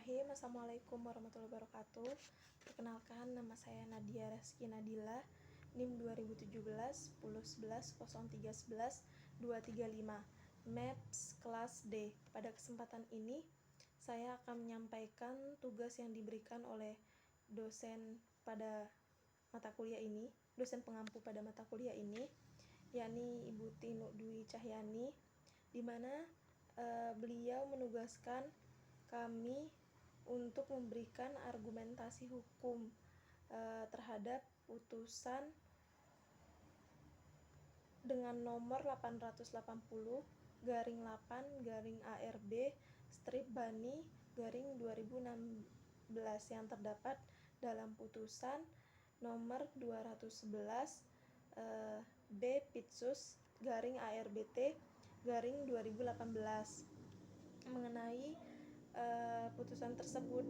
Bismillahirrahmanirrahim. Assalamualaikum warahmatullahi wabarakatuh. Perkenalkan, nama saya Nadia Reski Nadila, NIM 2017 1011 0311 235, MAPS kelas D. Pada kesempatan ini, saya akan menyampaikan tugas yang diberikan oleh dosen pengampu pada mata kuliah ini, yakni Ibu Tinu Dwi Cahyani, di mana beliau menugaskan kami untuk memberikan argumentasi hukum terhadap putusan dengan nomor 880/ARB/Bani/2016 yang terdapat dalam putusan nomor 211 B/ARBT/2018 mengenai putusan tersebut,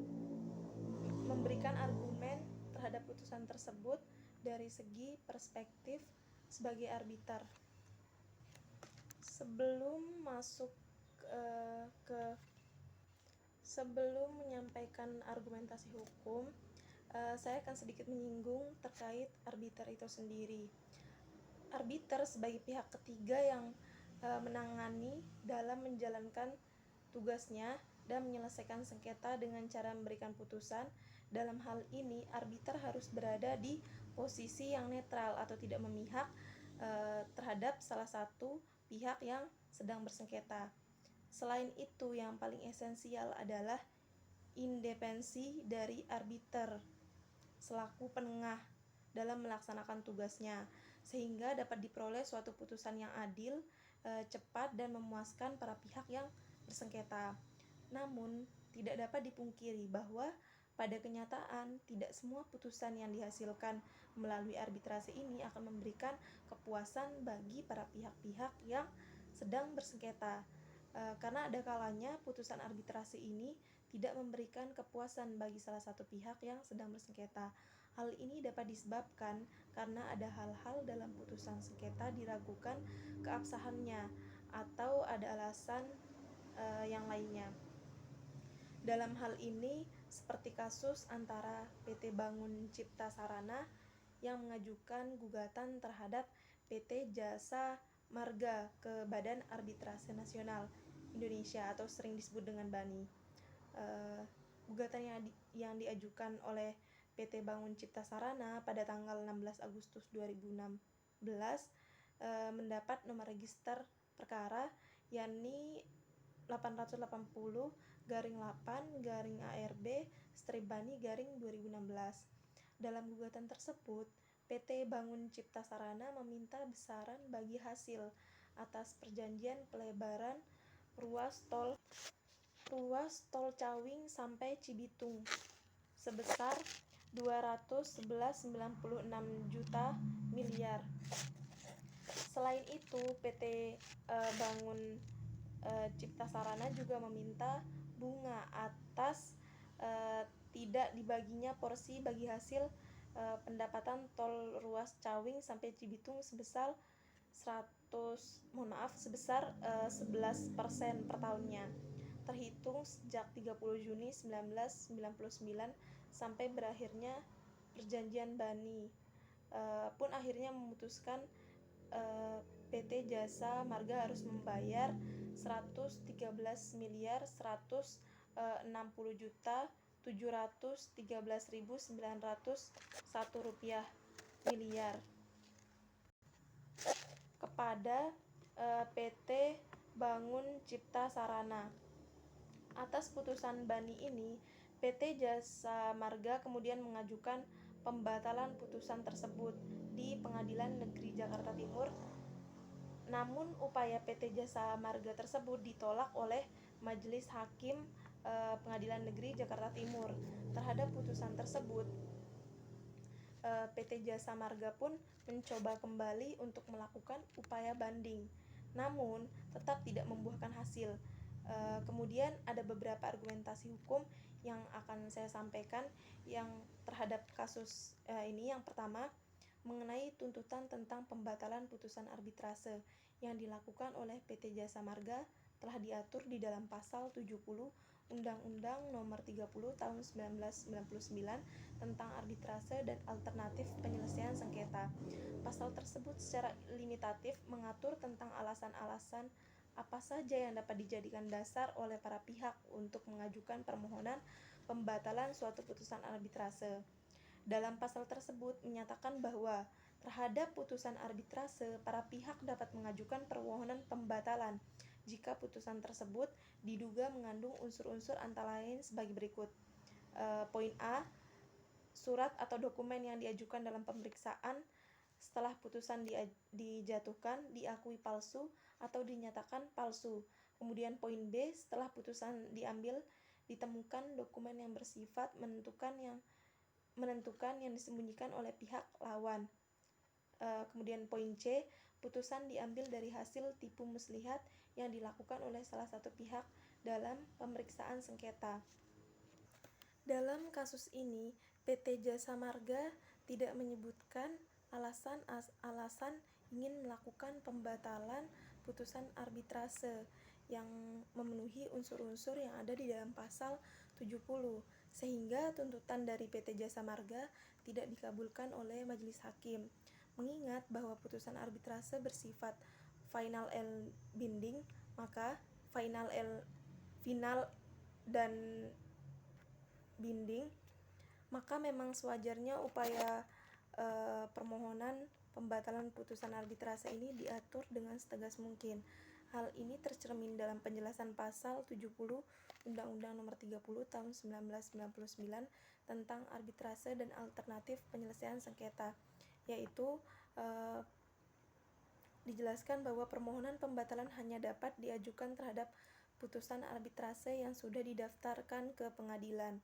memberikan argumen terhadap putusan tersebut dari segi perspektif sebagai arbiter. Sebelum menyampaikan argumentasi hukum, saya akan sedikit menyinggung terkait arbiter itu sendiri. Arbiter sebagai pihak ketiga yang menangani dalam menjalankan tugasnya dan menyelesaikan sengketa dengan cara memberikan putusan. Dalam hal ini, arbiter harus berada di posisi yang netral atau tidak memihak terhadap salah satu pihak yang sedang bersengketa. Selain itu, yang paling esensial adalah independensi dari arbiter selaku penengah dalam melaksanakan tugasnya, sehingga dapat diperoleh suatu putusan yang adil, cepat, dan memuaskan para pihak yang bersengketa. Namun, tidak dapat dipungkiri bahwa pada kenyataan tidak semua putusan yang dihasilkan melalui arbitrase ini akan memberikan kepuasan bagi para pihak-pihak yang sedang bersengketa, karena ada kalanya putusan arbitrase ini tidak memberikan kepuasan bagi salah satu pihak yang sedang bersengketa. Hal ini dapat disebabkan karena ada hal-hal dalam putusan sengketa diragukan keabsahannya atau ada alasan yang lainnya. Dalam hal ini, seperti kasus antara PT Bangun Cipta Sarana yang mengajukan gugatan terhadap PT Jasa Marga ke Badan Arbitrase Nasional Indonesia atau sering disebut dengan BANI. Gugatan yang diajukan oleh PT Bangun Cipta Sarana pada tanggal 16 Agustus 2016 mendapat nomor register perkara yakni 880/8/ARB/Bani/2016. Dalam gugatan tersebut, PT Bangun Cipta Sarana meminta besaran bagi hasil atas perjanjian pelebaran ruas tol Cawing sampai Cibitung sebesar 211,96 juta miliar. Selain itu, PT Bangun Cipta Sarana juga meminta bunga atas tidak dibaginya porsi bagi hasil pendapatan tol ruas Cawing sampai Cibitung sebesar 11% per tahunnya, terhitung sejak 30 Juni 1999 sampai berakhirnya perjanjian BANI. Pun akhirnya memutuskan PT Jasa Marga harus membayar 113.160.713.901 rupiah miliar kepada PT Bangun Cipta Sarana. Atas putusan BANI ini, PT Jasa Marga kemudian mengajukan pembatalan putusan tersebut di Pengadilan Negeri Jakarta Timur. Namun upaya PT Jasa Marga tersebut ditolak oleh Majelis Hakim Pengadilan Negeri Jakarta Timur. Terhadap putusan tersebut, PT Jasa Marga pun mencoba kembali untuk melakukan upaya banding, namun tetap tidak membuahkan hasil. Kemudian ada beberapa argumentasi hukum yang akan saya sampaikan yang terhadap kasus ini. Yang pertama, mengenai tuntutan tentang pembatalan putusan arbitrase yang dilakukan oleh PT Jasa Marga telah diatur di dalam pasal 70 Undang-Undang Nomor 30 Tahun 1999 tentang arbitrase dan alternatif penyelesaian sengketa. Pasal tersebut secara limitatif mengatur tentang alasan-alasan apa saja yang dapat dijadikan dasar oleh para pihak untuk mengajukan permohonan pembatalan suatu putusan arbitrase. Dalam pasal tersebut menyatakan bahwa terhadap putusan arbitrase, para pihak dapat mengajukan permohonan pembatalan jika putusan tersebut diduga mengandung unsur-unsur antara lain sebagai berikut. Poin A, surat atau dokumen yang diajukan dalam pemeriksaan setelah putusan dijatuhkan diakui palsu atau dinyatakan palsu. Kemudian poin B, setelah putusan diambil ditemukan dokumen yang bersifat menentukan yang disembunyikan oleh pihak lawan. Kemudian poin C, putusan diambil dari hasil tipu muslihat yang dilakukan oleh salah satu pihak dalam pemeriksaan sengketa. Dalam kasus ini, PT Jasa Marga tidak menyebutkan alasan ingin melakukan pembatalan putusan arbitrase yang memenuhi unsur-unsur yang ada di dalam pasal 70, sehingga tuntutan dari PT Jasa Marga tidak dikabulkan oleh majelis hakim. Mengingat bahwa putusan arbitrase bersifat final and binding, maka final dan binding, maka memang sewajarnya upaya permohonan pembatalan putusan arbitrase ini diatur dengan setegas mungkin. Hal ini tercermin dalam penjelasan pasal 70 Undang-Undang Nomor 30 Tahun 1999 tentang arbitrase dan alternatif penyelesaian sengketa, yaitu dijelaskan bahwa permohonan pembatalan hanya dapat diajukan terhadap putusan arbitrase yang sudah didaftarkan ke pengadilan.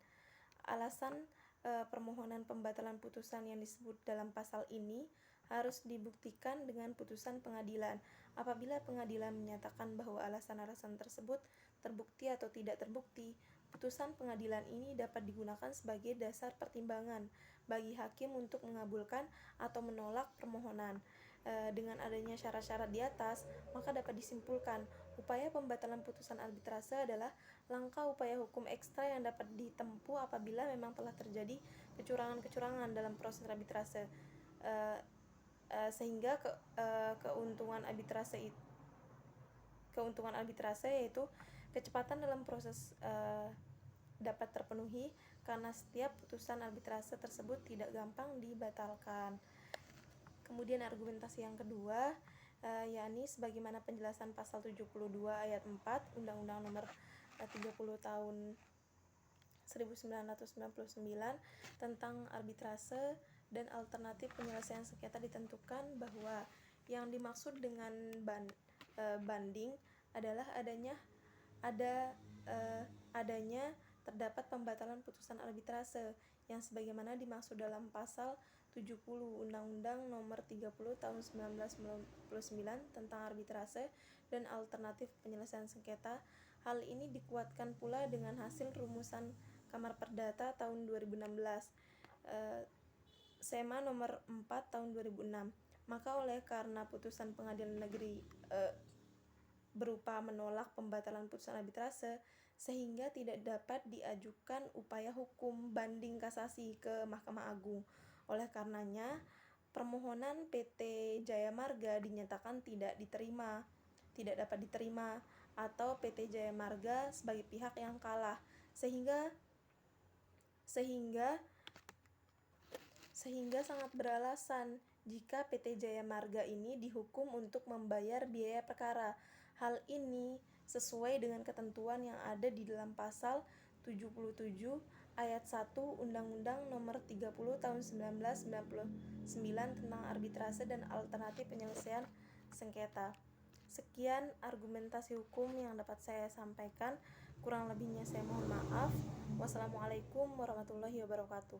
Alasan permohonan pembatalan putusan yang disebut dalam pasal ini harus dibuktikan dengan putusan pengadilan. Apabila pengadilan menyatakan bahwa alasan-alasan tersebut terbukti atau tidak terbukti, putusan pengadilan ini dapat digunakan sebagai dasar pertimbangan bagi hakim untuk mengabulkan atau menolak permohonan. Dengan adanya syarat-syarat di atas, maka dapat disimpulkan upaya pembatalan putusan arbitrase adalah langkah upaya hukum ekstra yang dapat ditempuh apabila memang telah terjadi kecurangan-kecurangan dalam proses arbitrase, sehingga keuntungan arbitrase yaitu kecepatan dalam proses dapat terpenuhi karena setiap putusan arbitrase tersebut tidak gampang dibatalkan. Kemudian argumentasi yang kedua, yakni sebagaimana penjelasan pasal 72 ayat 4 Undang-Undang Nomor 30 Tahun 1999 tentang arbitrase dan alternatif penyelesaian sengketa ditentukan bahwa yang dimaksud dengan banding adalah adanya terdapat pembatalan putusan arbitrase yang sebagaimana dimaksud dalam pasal 70 Undang-Undang Nomor 30 Tahun 1999 tentang arbitrase dan alternatif penyelesaian sengketa. Hal ini dikuatkan pula dengan hasil rumusan Kamar Perdata tahun 2016, SEMA nomor 4 tahun 2006. Maka oleh karena putusan pengadilan negeri berupa menolak pembatalan putusan arbitrase, sehingga tidak dapat diajukan upaya hukum banding kasasi ke Mahkamah Agung. Oleh karenanya, permohonan PT Jaya Marga dinyatakan tidak dapat diterima, atau PT Jaya Marga sebagai pihak yang kalah, sehingga sangat beralasan jika PT Jaya Marga ini dihukum untuk membayar biaya perkara. Hal ini sesuai dengan ketentuan yang ada di dalam pasal 77 ayat 1 Undang-Undang Nomor 30 Tahun 1999 tentang arbitrase dan alternatif penyelesaian sengketa. Sekian argumentasi hukum yang dapat saya sampaikan. Kurang lebihnya saya mohon maaf. Wassalamualaikum warahmatullahi wabarakatuh.